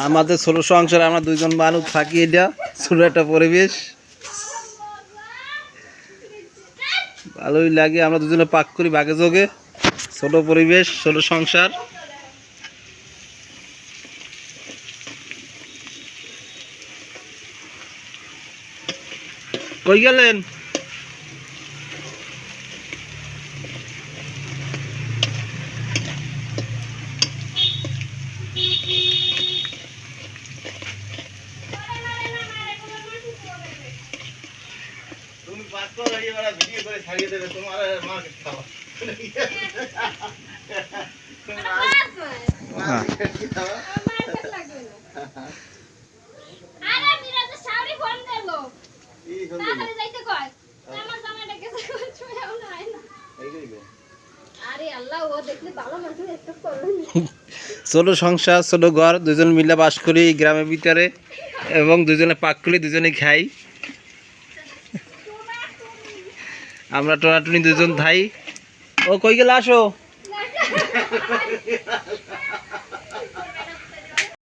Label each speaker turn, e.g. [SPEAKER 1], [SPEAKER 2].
[SPEAKER 1] আমাদের ছোট সংসারে আমরা দুইজন মানুষ থাকি, এটা ছোট একটা পরিবেশ, ভালোই লাগে। আমরা দুজনে পাক করি বাগে যোগে, ছোট পরিবেশ, ছোট সংসার। কই গেলেন? তুমি পাস করো, এই বড় ভিডিও করে ছাড়িয়ে দেবে, তোমার মার্কেট খাওয়া। মার্কেট কি খাওয়া? মার্কেট লাগবে না। আরে মিরাজ সাউরি ফোন দিলো। কি ফোন দিলো? তাড়াতাড়ি যাইতে কয়। আমার জামাইটা গেছে ছুঁয়েও না আয় না। এই গো। আরে আল্লাহ, ও দেখলে ভালো মানুষ একটু করুন। ছোট সংসার, ছোট ঘর, দুজন মিলে বাস করি গ্রামের ভিতরে, এবং দুজনে পাক করি, দুজনে খাই। আমরা টোনাটুনি দুজন ভাই। ও কই গেল, আসো।